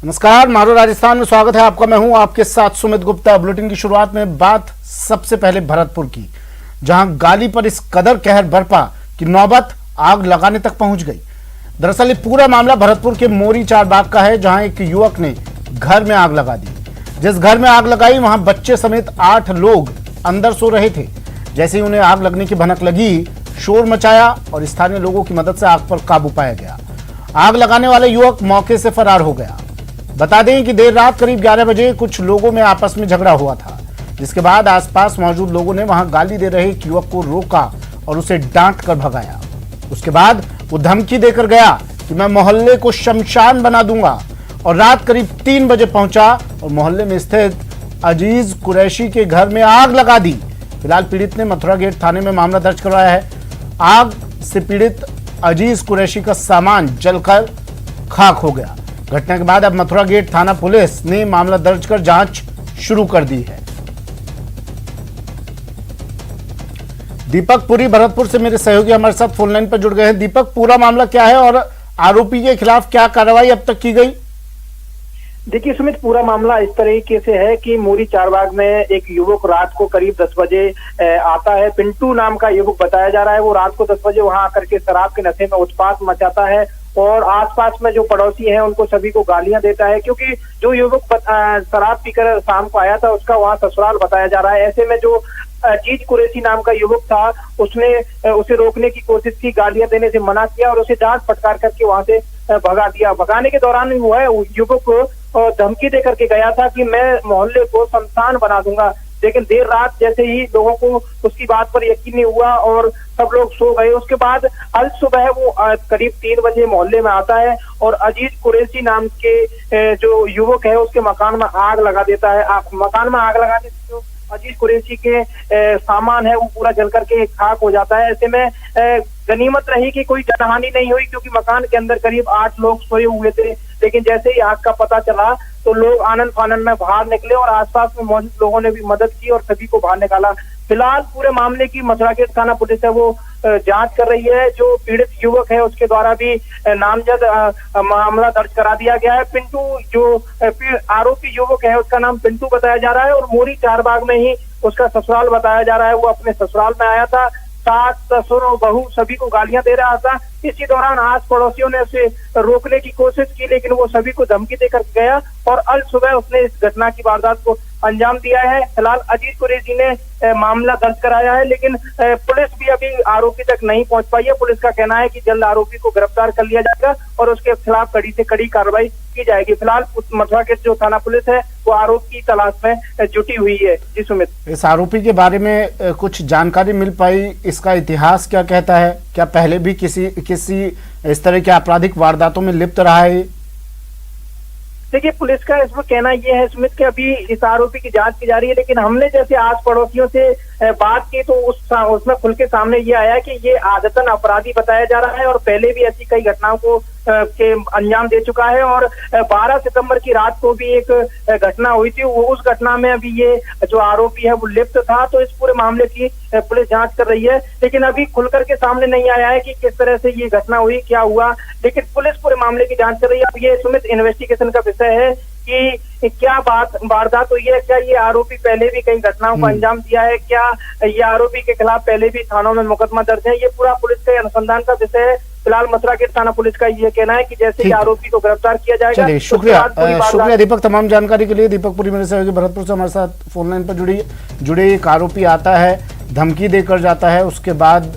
नमस्कार, मारो राजस्थान में स्वागत है आपका। मैं हूं आपके साथ सुमित गुप्ता। बुलेटिन की शुरुआत में बात सबसे पहले भरतपुर की, जहां गाली पर इस कदर कहर बरपा कि नौबत आग लगाने तक पहुंच गई। दरअसल ये पूरा मामला भरतपुर के मोरी चार बाग का है, जहां एक युवक ने घर में आग लगा दी। जिस घर में आग लगाई वहां बच्चे समेत 8 लोग अंदर सो रहे थे। जैसे ही उन्हें आग लगने की भनक लगी, शोर मचाया और स्थानीय लोगों की मदद से आग पर काबू पाया गया। आग लगाने वाले युवक मौके से फरार हो गया। बता दें कि देर रात करीब 11 बजे कुछ लोगों में आपस में झगड़ा हुआ था, जिसके बाद आसपास मौजूद लोगों ने वहां गाली दे रहे एक युवक को रोका और उसे डांट कर भगाया। उसके बाद वो धमकी देकर गया कि मैं मोहल्ले को शमशान बना दूंगा, और रात करीब 3 बजे पहुंचा और मोहल्ले में स्थित अजीज कुरैशी के घर में आग लगा दी। फिलहाल पीड़ित ने मथुरा गेट थाने में मामला दर्ज करवाया है। आग से पीड़ित अजीज कुरैशी का सामान जलकर खाक हो गया। घटना के बाद अब मथुरा गेट थाना पुलिस ने मामला दर्ज कर जांच शुरू कर दी है। दीपक पुरी भरतपुर से मेरे सहयोगी हमारे साथ फोन लाइन पर जुड़ गए हैं। दीपक, पूरा मामला क्या है और आरोपी के खिलाफ क्या कार्रवाई अब तक की गई? देखिए सुमित, पूरा मामला इस तरीके से है कि मोरी चारबाग में एक युवक रात को करीब 10 बजे आता है। पिंटू नाम का युवक बताया जा रहा है। वो रात को 10 बजे वहां आकर के शराब के नशे में उत्पात मचाता है और आसपास में जो पड़ोसी हैं उनको सभी को गालियां देता है, क्योंकि जो युवक शराब पीकर शाम को आया था उसका वहां ससुराल बताया जा रहा है। ऐसे में जो अजीज कुरैशी नाम का युवक था, उसने उसे रोकने की कोशिश की, गालियां देने से मना किया और उसे डांट फटकार करके वहां से भगा दिया। भगाने के दौरान वो है युवक को धमकी दे करके गया था कि मैं मोहल्ले को शमशान बना दूंगा। लेकिन देर रात जैसे ही लोगों को उसकी बात पर यकीन नहीं हुआ और सब लोग सो गए। उसके बाद अल सुबह वो करीब 3 बजे मोहल्ले में आता है और अजीज कुरैशी नाम के जो युवक है उसके मकान में आग लगा देता है। मकान में आग लगा देते जो अजीज कुरैशी के सामान है वो पूरा जल करके खाक हो जाता है। ऐसे में गनीमत रही कि कोई जनहानि नहीं हुई, क्योंकि मकान के अंदर करीब 8 लोग सोए हुए थे। लेकिन जैसे ही आग का पता चला तो लोग आनंद फानंद में बाहर निकले और आसपास में मौजूद लोगों ने भी मदद की और सभी को बाहर निकाला। फिलहाल पूरे मामले की मथुरा गेट थाना पुलिस है वो जांच कर रही है। जो पीड़ित युवक है उसके द्वारा भी नामजद मामला दर्ज करा दिया गया है। पिंटू जो आरोपी युवक है उसका नाम पिंटू बताया जा रहा है और मोरी चारबाग में ही उसका ससुराल बताया जा रहा है। वो अपने ससुराल में आया था, सास ससुर और बहू सभी को गालियां दे रहा था। इसी दौरान आस पड़ोसियों ने उसे रोकने की कोशिश की, लेकिन वो सभी को धमकी देकर गया और अल सुबह उसने इस घटना की वारदात को अंजाम दिया है। फिलहाल अजीज कुरैशी ने मामला दर्ज कराया है, लेकिन पुलिस भी अभी आरोपी तक नहीं पहुंच पाई है। पुलिस का कहना है कि जल्द आरोपी को गिरफ्तार कर लिया जाएगा और उसके खिलाफ कड़ी से कड़ी कार्रवाई की जाएगी। फिलहाल मथुरा के जो थाना पुलिस है वो आरोपी की तलाश में जुटी हुई है। जी सुमित, इस आरोपी के बारे में कुछ जानकारी मिल पाई? इसका इतिहास क्या कहता है? क्या पहले भी किसी इस तरह के आपराधिक वारदातों में लिप्त रहा है? देखिए पुलिस का इसमें कहना यह है सुमित कि अभी इस आरोपी की जांच की जा रही है, लेकिन हमने जैसे आस पड़ोसियों से बात की तो उसमें खुल के सामने ये आया कि ये आदतन अपराधी बताया जा रहा है और पहले भी ऐसी कई घटनाओं को के अंजाम दे चुका है। और 12 सितंबर की रात को भी एक घटना हुई थी, वो उस घटना में अभी ये जो आरोपी है वो लिप्त था। तो इस पूरे मामले की पुलिस जांच कर रही है, लेकिन अभी खुलकर के सामने नहीं आया है कि किस तरह से ये घटना हुई, क्या हुआ। लेकिन पुलिस पूरे मामले की जांच कर रही है। अब ये सुमित इन्वेस्टिगेशन का विषय है कि क्या वारदात हुई है, क्या ये आरोपी पहले भी कई घटनाओं को अंजाम दिया है, क्या ये आरोपी के खिलाफ पहले भी थानों में मुकदमा दर्ज है। ये पूरा पुलिस के अनुसंधान का विषय है। फिलहाल मथुरा गेट थाना पुलिस का ये कहना है कि जैसे ही आरोपी को गिरफ्तार किया जाएगा। चलिए, शुक्रिया दीपक तमाम जानकारी के लिए। दीपक पुरी मेरे सहयोगी भरतपुर से हमारे साथ फोन लाइन पर जुड़े। एक आरोपी आता है, धमकी देकर जाता है, उसके बाद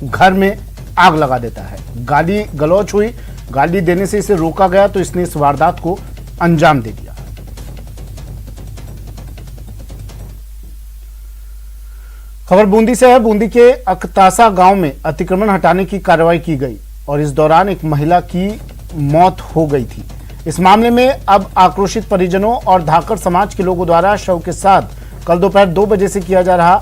घर में आग लगा देता है। गाली गलौच हुई, गाली देने से इसे रोका गया तो इसने इस वारदात को अंजाम दे दिया। खबर बूंदी से है। बूंदी के अकतासा गांव में अतिक्रमण हटाने की कार्रवाई की गई और इस दौरान एक महिला की मौत हो गई थी। इस मामले में अब आक्रोशित परिजनों और धाकड़ समाज के लोगों द्वारा शव के साथ कल दोपहर 2 बजे से किया जा रहा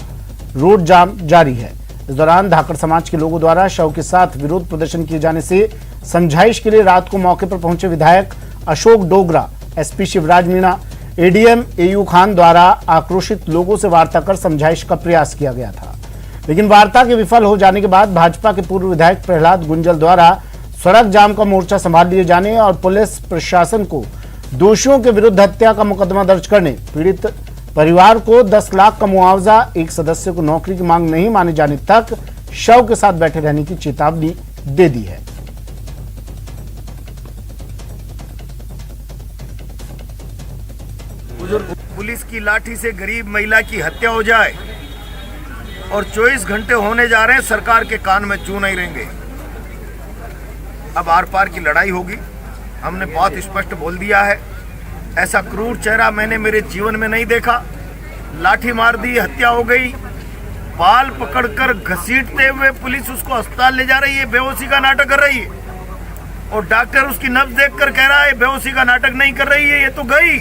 रोड जाम जारी है। इस दौरान धाकड़ समाज के लोगों द्वारा शव के साथ विरोध प्रदर्शन किए जाने से समझाइश के लिए रात को मौके पर पहुंचे विधायक Ashok Dogra, SP Shivraj Meena, ADM AU Khan द्वारा आक्रोशित लोगों से वार्ता कर समझाइश का प्रयास किया गया था। लेकिन वार्ता के विफल हो जाने के बाद भाजपा के पूर्व विधायक प्रहलाद गुंजल द्वारा सड़क जाम का मोर्चा संभाल लिए जाने और पुलिस प्रशासन को दोषियों के विरुद्ध हत्या का मुकदमा दर्ज करने, पीड़ित परिवार को 10 लाख का मुआवजा, एक सदस्य को नौकरी की मांग नहीं माने जाने तक शव के साथ बैठे रहने की चेतावनी दे दी है। पुलिस की लाठी से गरीब महिला की हत्या हो जाए और 24 घंटे होने जा रहे हैं, सरकार के कान में चू नहीं रहेंगे। अब आर पार की लड़ाई होगी। हमने बहुत स्पष्ट बोल दिया है, ऐसा क्रूर चेहरा मैंने मेरे जीवन में नहीं देखा। लाठी मार दी, हत्या हो गई, बाल पकड़कर घसीटते हुए पुलिस उसको अस्पताल ले जा रही है, बेहोशी का नाटक कर रही है, और डॉक्टर उसकी नब्ज देखकर कह रहा है बेहोशी का नाटक नहीं कर रही है, ये तो गई।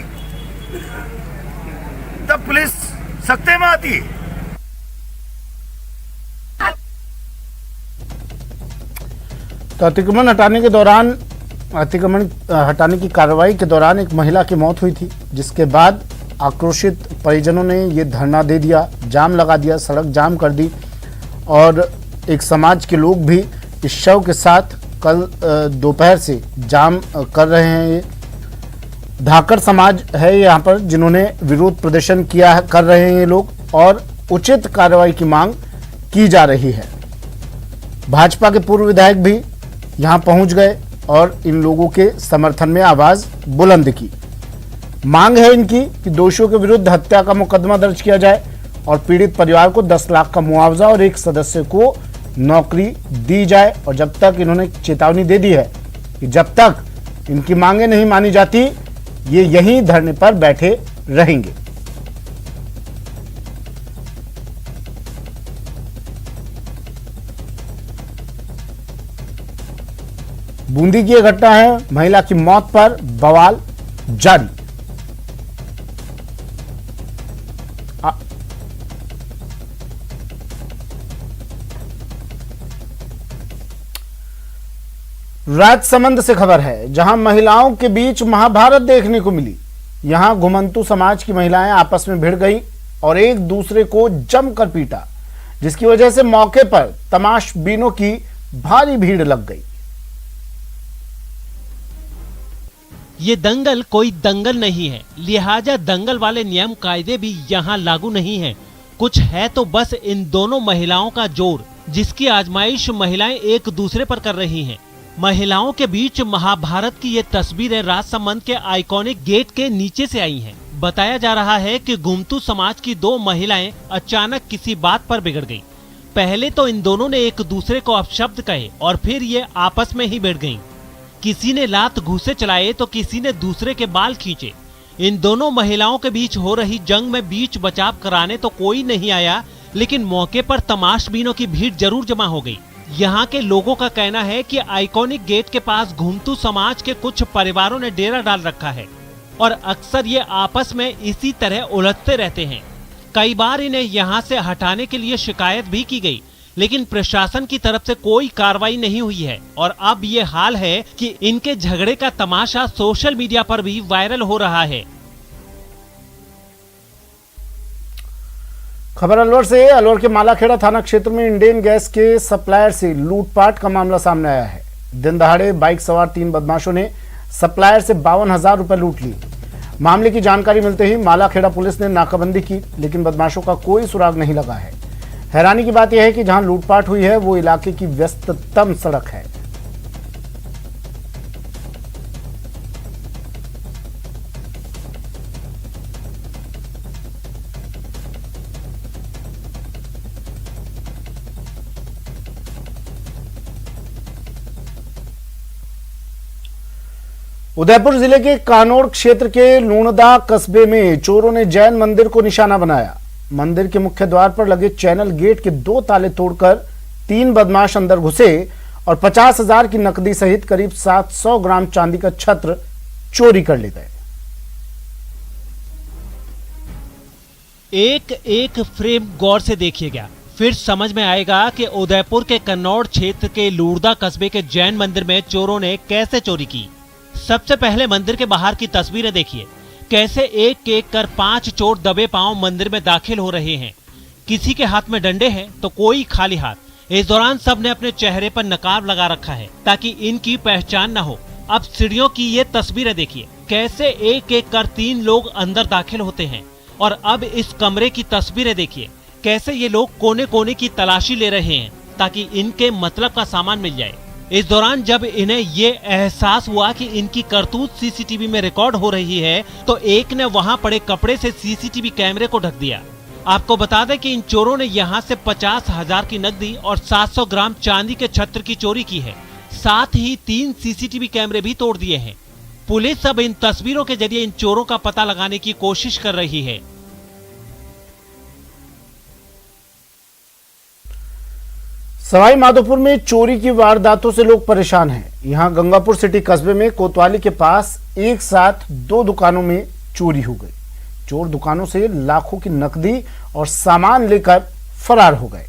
तब पुलिस सख्ते में आती है। तो अतिक्रमण हटाने की कार्रवाई के दौरान एक महिला की मौत हुई थी, जिसके बाद आक्रोशित परिजनों ने ये धरना दे दिया, जाम लगा दिया, सड़क जाम कर दी और एक समाज के लोग भी इस शव के साथ कल दोपहर से जाम कर रहे हैं। ये धाकड़ समाज है यहाँ पर, जिन्होंने विरोध प्रदर्शन किया कर रहे हैं ये लोग, और उचित कार्रवाई की मांग की जा रही है। भाजपा के पूर्व विधायक भी यहाँ पहुंच गए और इन लोगों के समर्थन में आवाज बुलंद की। मांग है इनकी कि दोषियों के विरुद्ध हत्या का मुकदमा दर्ज किया जाए और पीड़ित परिवार को 10 लाख का मुआवजा और एक सदस्य को नौकरी दी जाए। और जब तक इन्होंने चेतावनी दे दी है कि जब तक इनकी मांगे नहीं मानी जाती, ये यहीं धरने पर बैठे रहेंगे। बूंदी की यह घटना है, महिला की मौत पर बवाल जारी। राजसमंद से खबर है, जहां महिलाओं के बीच महाभारत देखने को मिली। यहां घुमंतु समाज की महिलाएं आपस में भिड़ गई और एक दूसरे को जमकर पीटा, जिसकी वजह से मौके पर तमाशबीनों की भारी भीड़ लग गई। ये दंगल कोई दंगल नहीं है, लिहाजा दंगल वाले नियम कायदे भी यहाँ लागू नहीं है। कुछ है तो बस इन दोनों महिलाओं का जोर, जिसकी आजमाइश महिलाएं एक दूसरे पर कर रही हैं। महिलाओं के बीच महाभारत की ये तस्वीरें राजसमंद के आइकॉनिक गेट के नीचे से आई हैं। बताया जा रहा है कि घुमंतु समाज की 2 महिलाएं अचानक किसी बात पर बिगड़ गईं। पहले तो इन दोनों ने एक दूसरे को अपशब्द कहे और फिर ये आपस में ही भिड़ गईं। किसी ने लात घूंसे चलाए तो किसी ने दूसरे के बाल खींचे। इन दोनों महिलाओं के बीच हो रही जंग में बीच बचाव कराने तो कोई नहीं आया, लेकिन मौके पर तमाशबीनों की भीड़ जरूर जमा हो गई। यहाँ के लोगों का कहना है कि आइकॉनिक गेट के पास घुमंतु समाज के कुछ परिवारों ने डेरा डाल रखा है और अक्सर ये आपस में इसी तरह उलझते रहते हैं। कई बार इन्हें यहाँ से हटाने के लिए शिकायत भी की गई, लेकिन प्रशासन की तरफ से कोई कार्रवाई नहीं हुई है और अब ये हाल है कि इनके झगड़े का तमाशा सोशल मीडिया पर भी वायरल हो रहा है। खबर अलवर से। अलवर के मालाखेड़ा थाना क्षेत्र में इंडेन गैस के सप्लायर से लूटपाट का मामला सामने आया है। दिन दहाड़े बाइक सवार 3 बदमाशों ने सप्लायर से 52,000 रुपए लूट लिए। मामले की जानकारी मिलते ही मालाखेड़ा पुलिस ने नाकाबंदी की, लेकिन बदमाशों का कोई सुराग नहीं लगा है। हैरानी की बात यह है कि जहां लूटपाट हुई है वो इलाके की व्यस्ततम सड़क है। उदयपुर जिले के कानोड़ क्षेत्र के लूणदा कस्बे में चोरों ने जैन मंदिर को निशाना बनाया। मंदिर के मुख्य द्वार पर लगे चैनल गेट के 2 ताले तोड़कर 3 बदमाश अंदर घुसे और 50,000 की नकदी सहित करीब 700 ग्राम चांदी का छत्र चोरी कर ले गए। एक एक फ्रेम गौर से देखिएगा, फिर समझ में आएगा कि उदयपुर के कन्नौड़ क्षेत्र के लूणदा कस्बे के जैन मंदिर में चोरों ने कैसे चोरी की। सबसे पहले मंदिर के बाहर की तस्वीरें देखिए, कैसे एक एक कर 5 चोर दबे पांव मंदिर में दाखिल हो रहे हैं। किसी के हाथ में डंडे हैं तो कोई खाली हाथ। इस दौरान सबने अपने चेहरे पर नकाब लगा रखा है ताकि इनकी पहचान न हो। अब सीढ़ियों की ये तस्वीरें देखिए, कैसे एक एक कर 3 लोग अंदर दाखिल होते हैं। और अब इस कमरे की तस्वीरें देखिए, कैसे ये लोग कोने कोने की तलाशी ले रहे हैं ताकि इनके मतलब का सामान मिल जाए। इस दौरान जब इन्हें ये एहसास हुआ कि इनकी करतूत सीसीटीवी में रिकॉर्ड हो रही है, तो एक ने वहां पड़े कपड़े से सीसीटीवी कैमरे को ढक दिया। आपको बता दें कि इन चोरों ने यहां से 50,000 की नकदी और 700 ग्राम चांदी के छत्र की चोरी की है। साथ ही 3 सीसीटीवी कैमरे भी तोड़ दिए हैं। पुलिस अब इन तस्वीरों के जरिए इन चोरों का पता लगाने की कोशिश कर रही है। सवाई माधोपुर में चोरी की वारदातों से लोग परेशान हैं। यहां गंगापुर सिटी कस्बे में कोतवाली के पास एक साथ 2 दुकानों में चोरी हो गई। चोर दुकानों से लाखों की नकदी और सामान लेकर फरार हो गए।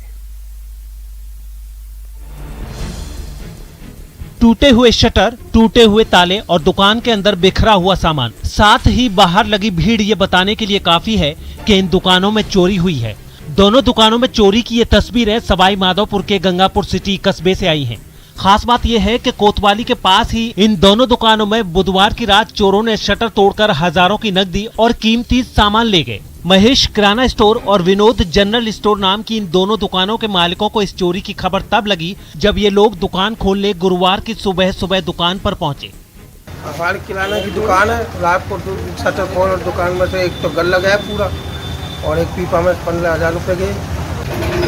टूटे हुए शटर, टूटे हुए ताले और दुकान के अंदर बिखरा हुआ सामान, साथ ही बाहर लगी भीड़ ये बताने के लिए काफी है कि इन दुकानों में चोरी हुई है। दोनों दुकानों में चोरी की ये तस्वीरें सवाई माधोपुर के गंगापुर सिटी कस्बे से आई हैं। खास बात यह है कि कोतवाली के पास ही इन दोनों दुकानों में बुधवार की रात चोरों ने शटर तोड़कर हजारों की नकदी और कीमती सामान ले गए। महेश किराना स्टोर और विनोद जनरल स्टोर नाम की इन दोनों दुकानों के मालिकों को इस चोरी की खबर तब लगी जब ये लोग दुकान खोलने गुरुवार की सुबह सुबह दुकान पर पहुंचे। हमारी किराना की दुकान है, रात को शटर खोल और दुकान में से एक तो गल लगा है पूरा और एक पीपा में 15,000 रुपए गए।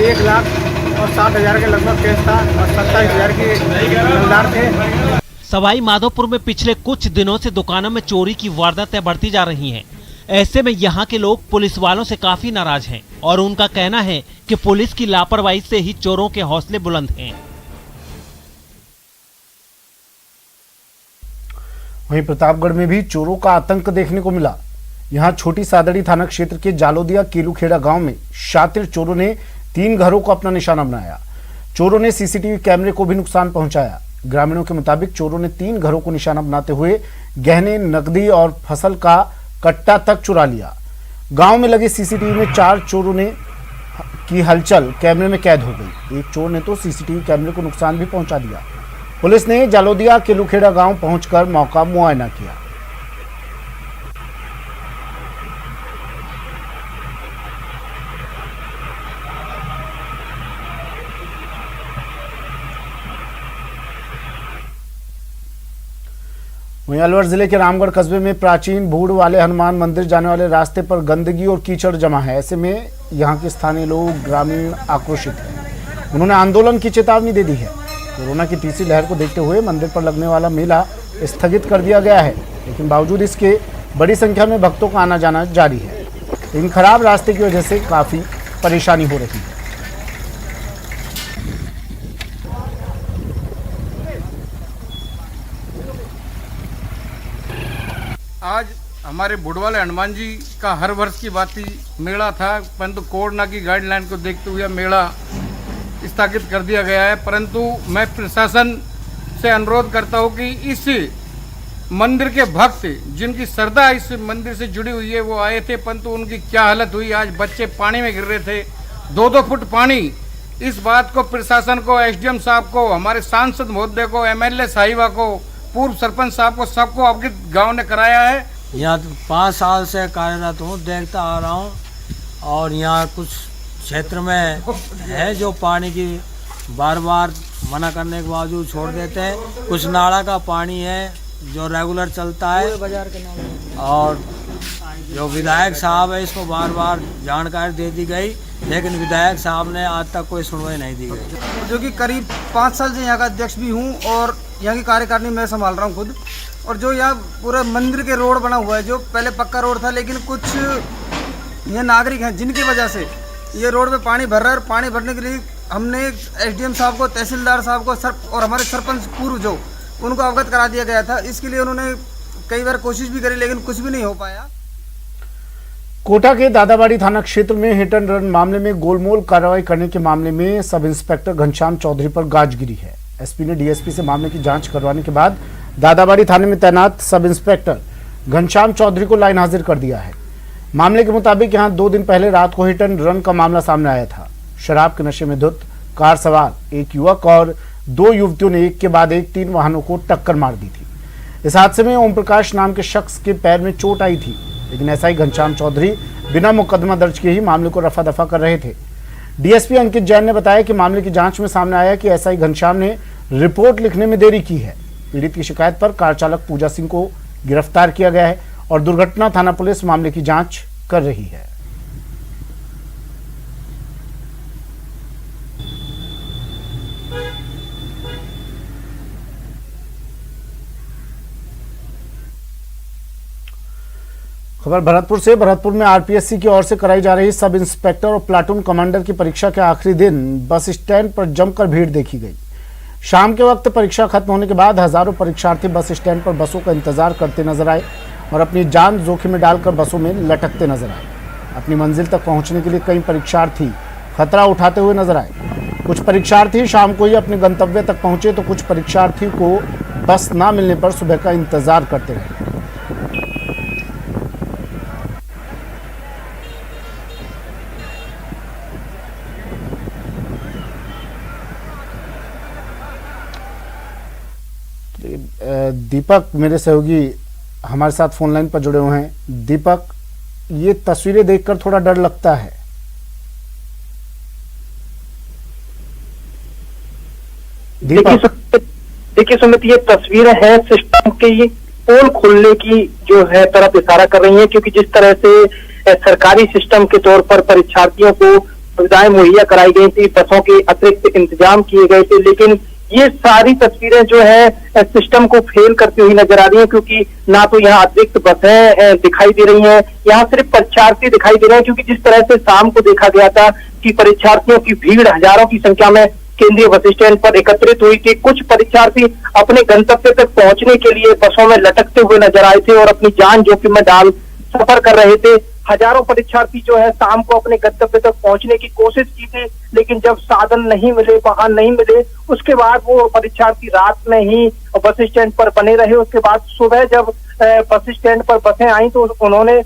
1,60,000 के लगभग केस था और 27,000 के दुकानदार थे। सवाई माधोपुर में पिछले कुछ दिनों से दुकानों में चोरी की वारदातें बढ़ती जा रही हैं। ऐसे में यहाँ के लोग पुलिस वालों से काफी नाराज हैं और उनका कहना है कि पुलिस की लापरवाही से ही चोरों के हौसले बुलंद हैं। वहीं प्रतापगढ़ में भी चोरों का आतंक देखने को मिला। यहां छोटी सादड़ी थाना क्षेत्र के जालोदिया केलूखेड़ा गांव में शातिर चोरों ने 3 घरों को अपना निशाना बनाया। चोरों ने सीसीटीवी कैमरे को भी नुकसान पहुंचाया। ग्रामीणों के मुताबिक चोरों ने 3 घरों को निशाना बनाते हुए गहने, नकदी और फसल का कट्टा तक चुरा लिया। गांव में लगे सीसीटीवी में 4 चोरों ने की हलचल कैमरे में कैद हो गई। एक चोर ने तो सीसीटीवी कैमरे को नुकसान भी पहुंचा दिया। पुलिस ने जालोदिया केलूखेड़ा गांव पहुंचकर मौका मुआयना किया। वहीं अलवर जिले के रामगढ़ कस्बे में प्राचीन भूड़ वाले हनुमान मंदिर जाने वाले रास्ते पर गंदगी और कीचड़ जमा है। ऐसे में यहां के स्थानीय लोग, ग्रामीण आक्रोशित हैं। उन्होंने आंदोलन की चेतावनी दे दी है। कोरोना की तीसरी लहर को देखते हुए मंदिर पर लगने वाला मेला स्थगित कर दिया गया है, लेकिन बावजूद इसके बड़ी संख्या में भक्तों का आना जाना जारी है। इन खराब रास्ते की वजह से काफी परेशानी हो रही है। आज हमारे बुढ़वाले हनुमान जी का हर वर्ष की बात मेला था, परंतु कोरोना की गाइडलाइन को देखते हुए मेला स्थगित कर दिया गया है। परंतु मैं प्रशासन से अनुरोध करता हूं कि इस मंदिर के भक्त जिनकी श्रद्धा इस मंदिर से जुड़ी हुई है वो आए थे, परंतु उनकी क्या हालत हुई। आज बच्चे पानी में गिर रहे थे, 2-2 फुट पानी। इस बात को प्रशासन को, एसडीएम साहब को, हमारे सांसद महोदय को, एमएलए साहिबा को, पूर्व सरपंच साहब को, सबको अवगत गांव ने कराया है। यहाँ 5 साल से कार्यरत हूँ, देखता आ रहा हूँ और यहाँ कुछ क्षेत्र में है जो पानी की बार बार मना करने के बावजूद छोड़ देते हैं। कुछ नाला का पानी है जो रेगुलर चलता है और जो विधायक साहब है इसको बार बार जानकारी दे दी गई, लेकिन विधायक साहब ने आज तक कोई सुनवाई नहीं दी गई। जो कि करीब 5 साल से यहाँ का अध्यक्ष भी हूँ और यहाँ की कार्यकारिणी मैं संभाल रहा हूँ खुद। और जो यहाँ पूरा मंदिर के रोड बना हुआ है, जो पहले पक्का रोड था, लेकिन कुछ ये नागरिक हैं जिनकी वजह से ये रोड पे पानी भर रहा है। और पानी भरने के लिए हमने एसडीएम साहब को, तहसीलदार साहब को और हमारे सरपंच पूर्व जो उनको अवगत करा दिया गया था। इसके लिए उन्होंने कई बार कोशिश भी करी, लेकिन कुछ भी नहीं हो पाया। कोटा के दादाबाड़ी थाना क्षेत्र में हिट एंड रन मामले में गोलमोल कार्रवाई करने के मामले में सब इंस्पेक्टर घनश्याम चौधरी पर गाज गिरी है। एसपी ने डीएसपी से मामले की जांच करवाने के बाद दादाबाड़ी थाने में तैनात सब इंस्पेक्टर घनश्याम चौधरी को लाइन हाजिर कर दिया है। मामले के मुताबिक यहां 2 दिन पहले रात को हिट एंड रन का मामला सामने आया था। शराब के नशे में धुत कार सवार एक युवक और 2 युवतियों ने एक के बाद एक 3 वाहनों को टक्कर मार दी थी। इस हादसे में ओम प्रकाश नाम के शख्स के पैर में चोट आई थी, लेकिन एसआई घनश्याम चौधरी बिना मुकदमा दर्ज किए ही मामले को रफा दफा कर रहे थे। डीएसपी अंकित जैन ने बताया कि मामले की जांच में सामने आया कि एसआई घनश्याम ने रिपोर्ट लिखने में देरी की है। पीड़ित की शिकायत पर कार चालक पूजा सिंह को गिरफ्तार किया गया है और दुर्घटना थाना पुलिस मामले की जांच कर रही है। खबर भरतपुर से। भरतपुर में आरपीएससी की ओर से कराई जा रही सब इंस्पेक्टर और प्लाटून कमांडर की परीक्षा के आखिरी दिन बस स्टैंड पर जमकर भीड़ देखी गई। शाम के वक्त परीक्षा खत्म होने के बाद हजारों परीक्षार्थी बस स्टैंड पर बसों का इंतजार करते नजर आए और अपनी जान जोखिम में डालकर बसों में लटकते नजर आए। अपनी मंजिल तक पहुंचने के लिए कई परीक्षार्थी खतरा उठाते हुए नजर आए। कुछ परीक्षार्थी शाम को ही अपने गंतव्य तक पहुंचे तो कुछ परीक्षार्थी को बस न मिलने पर सुबह का इंतजार करते रहे। दीपक मेरे सहयोगी हमारे साथ फोन लाइन पर जुड़े हुए हैं। दीपक, ये तस्वीरें देखकर थोड़ा डर लगता है। देखिए सुमित, ये तस्वीरें हैं सिस्टम की पोल खुलने की जो है तरफ इशारा कर रही है, क्योंकि जिस तरह से सरकारी सिस्टम के तौर पर परीक्षार्थियों को सुविधाएं मुहैया कराई गई थी, बसों के अतिरिक्त इंतजाम किए गए थे, लेकिन ये सारी तस्वीरें जो है सिस्टम को फेल करती हुई नजर आ रही है, क्योंकि ना तो यहाँ अतिरिक्त बसें दिखाई दे रही हैं, यहाँ सिर्फ परीक्षार्थी दिखाई दे रहे हैं। क्योंकि जिस तरह से शाम को देखा गया था कि परीक्षार्थियों की भीड़ हजारों की संख्या में केंद्रीय बस स्टैंड पर एकत्रित हुई थी, कुछ परीक्षार्थी अपने गंतव्य तक पहुंचने के लिए बसों में लटकते हुए नजर आए थे और अपनी जान जोखिम में डाल सफर कर रहे थे। हजारों परीक्षार्थी जो है शाम को अपने गंतव्य तक पहुंचने की कोशिश की थी, लेकिन जब साधन नहीं मिले, वाहन नहीं मिले, उसके बाद वो परीक्षार्थी रात में ही बस स्टैंड पर बने रहे। उसके बाद सुबह जब बस स्टैंड पर बसें आई तो उन्होंने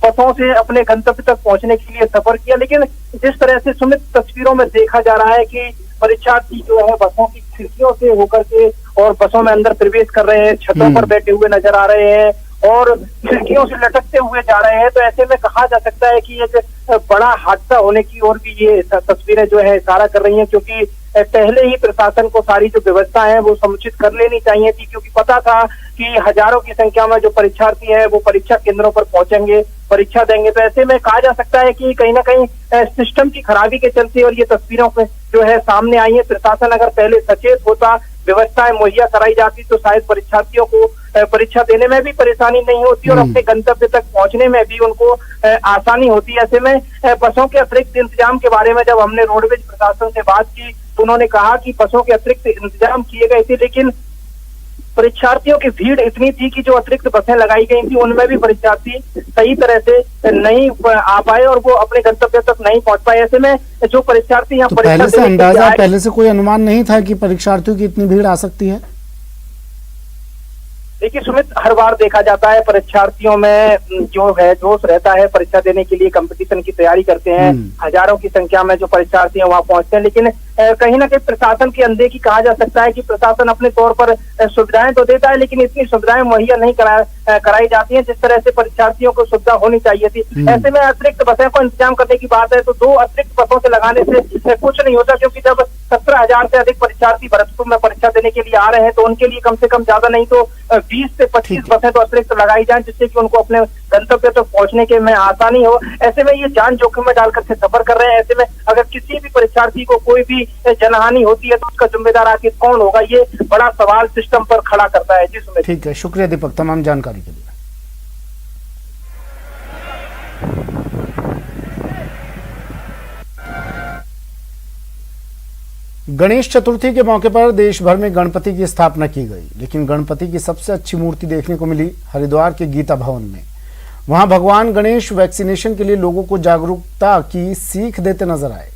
बसों से अपने गंतव्य तक पहुंचने के लिए सफर किया। लेकिन जिस तरह से सुमित तस्वीरों में देखा जा रहा है कि परीक्षार्थी जो है बसों की खिड़कियों से होकर के और बसों में अंदर प्रवेश कर रहे हैं, छतों पर बैठे हुए नजर आ रहे हैं और खिड़कियों से लटकते हुए जा रहे हैं। तो ऐसे में कहा जा सकता है कि एक बड़ा हादसा होने की ओर भी ये तस्वीरें जो है इशारा कर रही हैं, क्योंकि पहले ही प्रशासन को सारी जो व्यवस्था है वो समुचित कर लेनी चाहिए थी, क्योंकि पता था कि हजारों की संख्या में जो परीक्षार्थी हैं वो परीक्षा केंद्रों पर पहुंचेंगे, परीक्षा देंगे। तो ऐसे में कहा जा सकता है कि कहीं ना कहीं सिस्टम की खराबी के चलते और ये तस्वीरों पे जो है सामने आई है, प्रशासन अगर पहले सचेत होता, व्यवस्थाएं मुहैया कराई जाती तो शायद परीक्षार्थियों को परीक्षा देने में भी परेशानी नहीं होती और अपने गंतव्य तक पहुंचने में भी उनको आसानी होती। ऐसे में बसों के अतिरिक्त इंतजाम के बारे में जब हमने रोडवेज प्रशासन से बात की तो उन्होंने कहा कि बसों के अतिरिक्त इंतजाम किए गए थे, लेकिन परीक्षार्थियों की भीड़ इतनी थी कि जो अतिरिक्त बसें लगाई गई थी उनमें भी परीक्षार्थी सही तरह से नहीं आ पाए और वो अपने गंतव्य तक नहीं पहुंच पाए। ऐसे में जो परीक्षार्थी यहाँ पहले से अंदाजा, पहले से कोई अनुमान नहीं था कि परीक्षार्थियों की इतनी भीड़ आ सकती है? देखिए सुमित, हर बार देखा जाता है परीक्षार्थियों में जो है जोश रहता है, परीक्षा देने के लिए कंपटीशन की तैयारी करते हैं, हजारों की संख्या में जो परीक्षार्थी हैं वहां पहुंचते हैं। लेकिन कहीं ना कहीं प्रशासन की अनदेखी कहा जा सकता है कि प्रशासन अपने तौर पर सुविधाएं तो देता है, लेकिन इतनी सुविधाएं मुहैया नहीं कराई जाती हैं जिस तरह से परीक्षार्थियों को सुविधा होनी चाहिए थी। ऐसे में अतिरिक्त बसों को इंतजाम करने की बात है तो 2 अतिरिक्त बसों से लगाने से कुछ नहीं होता, क्योंकि जब 17,000 से अधिक परीक्षार्थी भरतपुर में परीक्षा देने के लिए आ रहे हैं तो उनके लिए कम से कम ज्यादा नहीं तो 20 से 25 बसें तो अतिरिक्त लगाई जाएं, जिससे कि उनको अपने गंतव्य तक पहुंचने के में आसानी हो। ऐसे में ये जान जोखिम में डालकर के सफर कर रहे हैं। ऐसे में अगर किसी भी परीक्षार्थी को कोई भी जनहानि होती है तो उसका जिम्मेदार आखिर कौन होगा, ये बड़ा सवाल सिस्टम पर खड़ा करता है। जी सुमित। ठीक है, शुक्रिया दीपक तमाम जानकारी के लिए। गणेश चतुर्थी के मौके पर देश भर में गणपति की स्थापना की गई, लेकिन गणपति की सबसे अच्छी मूर्ति देखने को मिली हरिद्वार के गीता भवन में। वहां भगवान गणेश वैक्सीनेशन के लिए लोगों को जागरूकता की सीख देते नजर आए।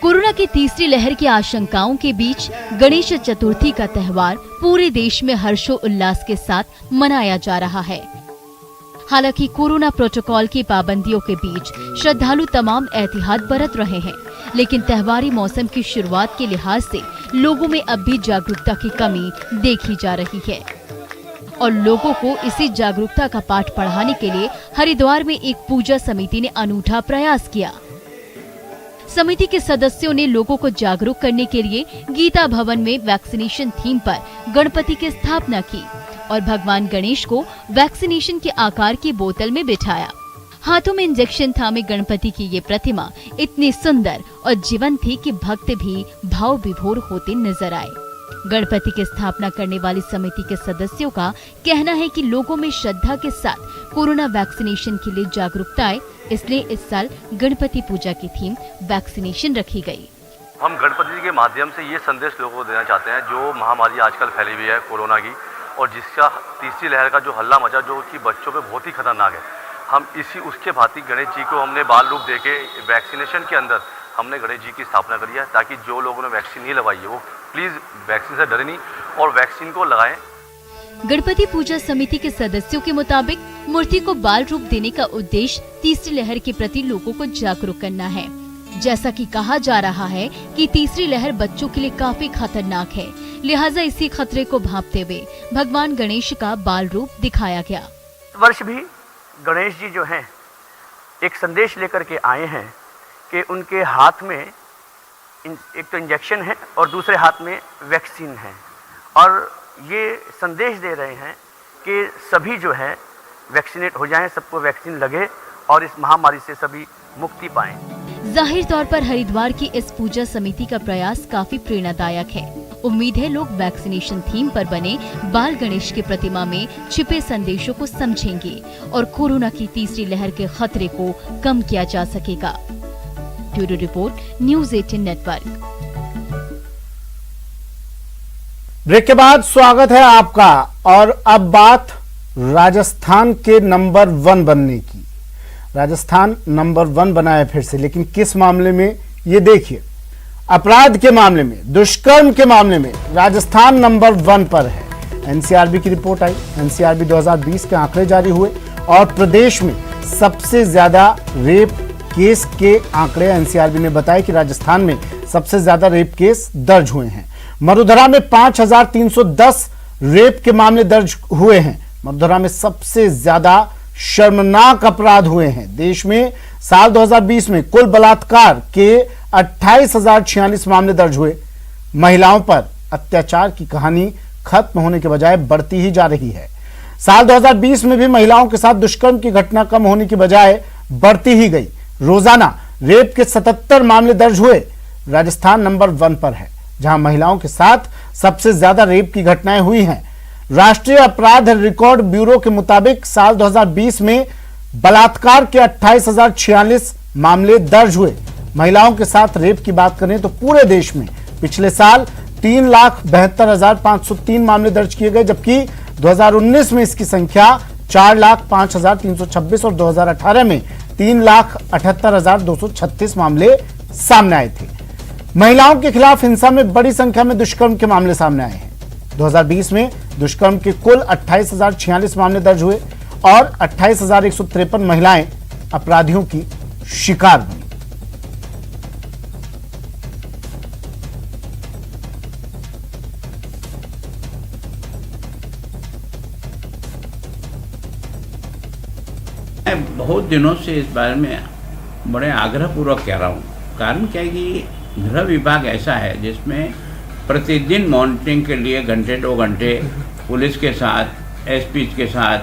कोरोना के तीसरे तीसरी लहर की आशंकाओं के बीच गणेश चतुर्थी का त्योहार पूरे देश में हर्षोल्लास के साथ मनाया जा रहा है। हालांकि कोरोना प्रोटोकॉल की पाबंदियों के बीच श्रद्धालु तमाम एहतियात बरत रहे हैं, लेकिन त्योहारी मौसम की शुरुआत के लिहाज से लोगों में अब भी जागरूकता की कमी देखी जा रही है और लोगों को इसी जागरूकता का पाठ पढ़ाने के लिए हरिद्वार में एक पूजा समिति ने अनूठा प्रयास किया। समिति के सदस्यों ने लोगों को जागरूक करने के लिए गीता भवन में वैक्सीनेशन थीम पर गणपति की स्थापना की और भगवान गणेश को वैक्सीनेशन के आकार की बोतल में बिठाया। हाथों में इंजेक्शन थामे गणपति की ये प्रतिमा इतनी सुंदर और जीवंत थी कि भक्त भी भाव विभोर होते नजर आए। गणपति की स्थापना करने वाली समिति के सदस्यों का कहना है कि लोगों में श्रद्धा के साथ कोरोना वैक्सीनेशन के लिए जागरूकता आए, इसलिए इस साल गणपति पूजा की थीम वैक्सीनेशन रखी गई। हम गणपति जी के माध्यम से ये संदेश लोगों को देना चाहते हैं, जो महामारी आजकल फैली हुई है कोरोना की और जिसका तीसरी लहर का जो हल्ला मचा, जो कि बच्चों पे बहुत ही खतरनाक है। हम उसके भांति गणेश जी को हमने बाल रूप देके वैक्सीनेशन के अंदर हमने गणेश जी की स्थापना करी है, ताकि जो लोगों ने वैक्सीन नहीं लगवाई है वो प्लीज वैक्सीन से डरे नहीं और वैक्सीन को लगाएं। गणपति पूजा समिति के सदस्यों के मुताबिक मूर्ति को बाल रूप देने का उद्देश्य तीसरी लहर के प्रति लोगों को जागरूक करना है। जैसा कि कहा जा रहा है कि तीसरी लहर बच्चों के लिए काफी खतरनाक है, लिहाजा इसी खतरे को भांपते हुए भगवान गणेश का बाल रूप दिखाया गया। वर्ष भी गणेश जी जो हैं एक संदेश लेकर के आए हैं कि उनके हाथ में एक तो इंजेक्शन है और दूसरे हाथ में वैक्सीन है और ये संदेश दे रहे हैं कि सभी जो है वैक्सीनेट हो जाएं, सबको वैक्सीन लगे और इस महामारी से सभी मुक्ति पाएं। जाहिर तौर पर हरिद्वार की इस पूजा समिति का प्रयास काफी प्रेरणादायक है। उम्मीद है लोग वैक्सीनेशन थीम पर बने बाल गणेश की प्रतिमा में छिपे संदेशों को समझेंगे और कोरोना की तीसरी लहर के खतरे को कम किया जा सकेगा। Bureau report, news 18 network. Break के बाद स्वागत है आपका और अब बात राजस्थान के नंबर 1 बनने की। राजस्थान नंबर 1 बना है फिर से, लेकिन किस मामले में ये देखिए। अपराध के मामले में, दुष्कर्म के मामले में राजस्थान नंबर 1 पर है। एनसीआरबी की रिपोर्ट आई। एनसीआरबी 2020 के आंकड़े जारी हुए और प्रदेश में सबसे ज्यादा रेप केस के आंकड़े एनसीआरबी ने बताया कि राजस्थान में सबसे ज्यादा रेप केस दर्ज हुए हैं। मरुधरा में 5310 रेप के मामले दर्ज हुए हैं। मरुधरा में सबसे ज्यादा शर्मनाक अपराध हुए हैं। देश में साल 2020 में कुल बलात्कार के 28,046 मामले दर्ज हुए। महिलाओं पर अत्याचार की कहानी खत्म होने के बजाय बढ़ती ही जा रही है। साल 2020 में भी महिलाओं के साथ दुष्कर्म की घटना कम होने की बजाय बढ़ती ही गई। रोजाना रेप के 77 मामले दर्ज हुए। राजस्थान नंबर 1 पर है, जहां महिलाओं के साथ सबसे ज्यादा रेप की घटनाएं हुई हैं। राष्ट्रीय अपराध रिकॉर्ड ब्यूरो के मुताबिक साल 2020 में बलात्कार के 28,046 मामले दर्ज हुए। महिलाओं के साथ रेप की बात करें तो पूरे देश में पिछले साल 3,72,503 मामले दर्ज किए गए, जबकि 2019 में इसकी संख्या 4,05,326 और 2018 में 3,78,236 मामले सामने आए थे। महिलाओं के खिलाफ हिंसा में बड़ी संख्या में दुष्कर्म के मामले सामने आए हैं। 2020 में दुष्कर्म के कुल 28,046 मामले दर्ज हुए और 28,153 महिलाएं अपराधियों की शिकार बनी। मैं बहुत दिनों से इस बारे में बड़े आग्रहपूर्वक कह रहा हूँ। कारण क्या है कि गृह विभाग ऐसा है जिसमें प्रतिदिन मॉनिटरिंग के लिए घंटे 2 घंटे पुलिस के साथ, एसपी के साथ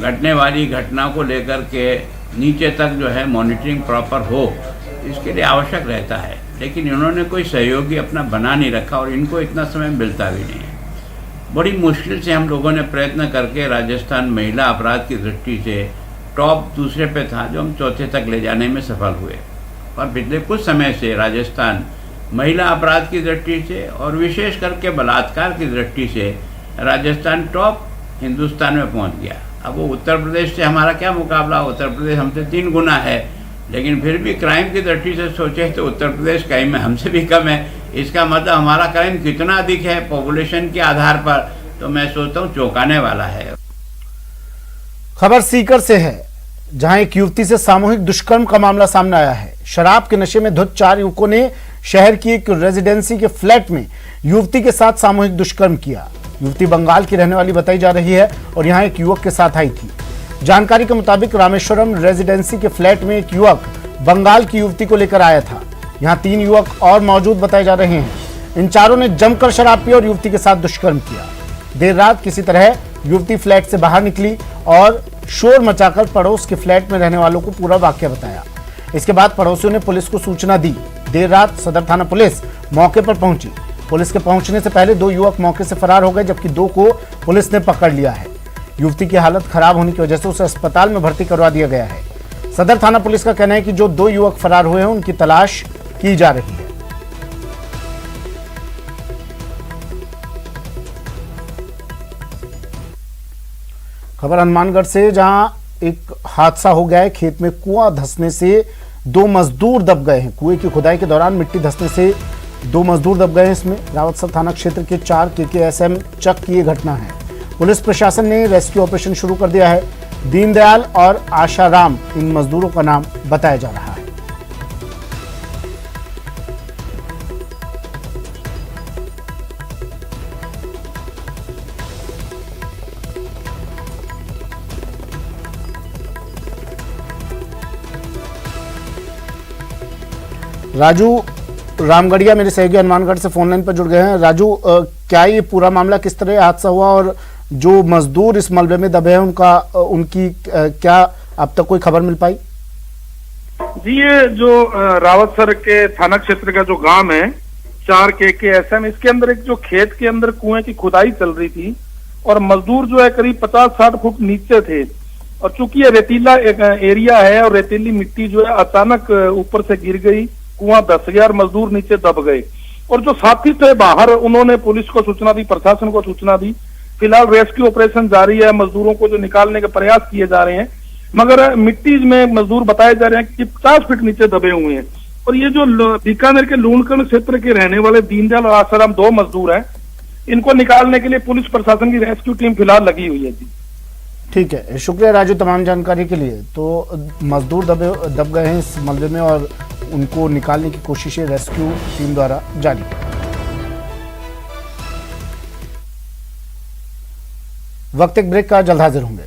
घटने वाली घटना को लेकर के नीचे तक जो है मॉनिटरिंग प्रॉपर हो, इसके लिए आवश्यक रहता है। लेकिन इन्होंने कोई सहयोगी अपना बना नहीं रखा और इनको इतना समय मिलता भी नहीं है। बड़ी मुश्किल से हम लोगों ने प्रयत्न करके राजस्थान महिला अपराध की दृष्टि से टॉप दूसरे पे था, जो हम चौथे तक ले जाने में सफल हुए। और पिछले कुछ समय से राजस्थान महिला अपराध की दृष्टि से और विशेष करके बलात्कार की दृष्टि से राजस्थान टॉप हिंदुस्तान में पहुंच गया। अब वो उत्तर प्रदेश से हमारा क्या मुकाबला, उत्तर प्रदेश हमसे 3 गुना है, लेकिन फिर भी क्राइम की दृष्टि से सोचे तो उत्तर प्रदेश क्राइम में हमसे भी कम है। इसका मतलब हमारा क्राइम कितना अधिक है पॉपुलेशन के आधार पर, तो मैं सोचता हूँ चौंकाने वाला है। खबर सीकर से है, जहां एक युवती से सामूहिक दुष्कर्म का मामला सामने आया है। शराब के नशे में धुत 4 युवकों ने शहर की एक रेजिडेंसी के फ्लैट में युवती के साथ सामूहिक दुष्कर्म किया। युवती बंगाल की रहने वाली बताई जा रही है और यहां एक युवक के साथ आई थी। जानकारी के मुताबिक रामेश्वरम रेजिडेंसी के फ्लैट में एक युवक बंगाल की युवती को लेकर आया था। यहां 3 युवक और मौजूद बताए जा रहे हैं। इन चारों ने जमकर शराब पी और युवती के साथ दुष्कर्म किया। देर रात किसी तरह युवती फ्लैट से बाहर निकली और शोर मचाकर पड़ोस के फ्लैट में रहने वालों को पूरा वाकया बताया। इसके बाद पड़ोसियों ने पुलिस को सूचना दी। देर रात सदर थाना पुलिस मौके पर पहुंची। पुलिस के पहुंचने से पहले 2 युवक मौके से फरार हो गए, जबकि 2 को पुलिस ने पकड़ लिया है। युवती की हालत खराब होने की वजह से उसे अस्पताल में भर्ती करवा दिया गया है। सदर थाना पुलिस का कहना है कि जो 2 युवक फरार हुए हैं उनकी तलाश की जा रही है। खबर हनुमानगढ़ से, जहां एक हादसा हो गया है। खेत में कुआं धंसने से 2 मजदूर दब गए हैं। कुएं की खुदाई के दौरान मिट्टी धंसने से 2 मजदूर दब गए हैं। इसमें रावतसर थाना क्षेत्र के 4 KKSM चक की ये घटना है। पुलिस प्रशासन ने रेस्क्यू ऑपरेशन शुरू कर दिया है। दीनदयाल और आशाराम इन मजदूरों का नाम बताया जा रहा है। राजू रामगढ़िया मेरे सहयोगी हनुमानगढ़ से फोन लाइन पर जुड़ गए हैं। राजू, क्या ये पूरा मामला किस तरह हादसा हुआ और जो मजदूर इस मलबे में दबे हैं उनकी क्या अब तक कोई खबर मिल पाई? जी, ये जो रावतसर के थाना क्षेत्र का जो गांव है 4 KKSM, इसके अंदर एक जो खेत के अंदर कुएं की खुदाई चल रही थी और मजदूर जो है करीब 50-60 फुट नीचे थे। और चूंकि ये रेतीला एक एरिया है और रेतीली मिट्टी जो है अचानक ऊपर से गिर गई, कुआं धंस गया और मजदूर नीचे दब गए। और जो साथी थे बाहर, उन्होंने पुलिस को सूचना दी, प्रशासन को सूचना दी। फिलहाल रेस्क्यू ऑपरेशन जारी है। मजदूरों को जो निकालने के प्रयास किए जा रहे हैं, मगर मिट्टी में मजदूर बताए जा रहे हैं कि 50 फीट नीचे दबे हुए हैं। और ये जो बीकानेर के लूणकरण क्षेत्र के रहने वाले दीनदयाल और आसाराम 2 मजदूर हैं, इनको निकालने के लिए पुलिस प्रशासन की रेस्क्यू टीम फिलहाल लगी हुई है। जी ठीक है, शुक्रिया राजू तमाम जानकारी के लिए। तो मजदूर दब गए हैं इस मलबे में और उनको निकालने की कोशिशें रेस्क्यू टीम द्वारा जारी है। वक्त एक ब्रेक का, जल्द हाजिर होंगे।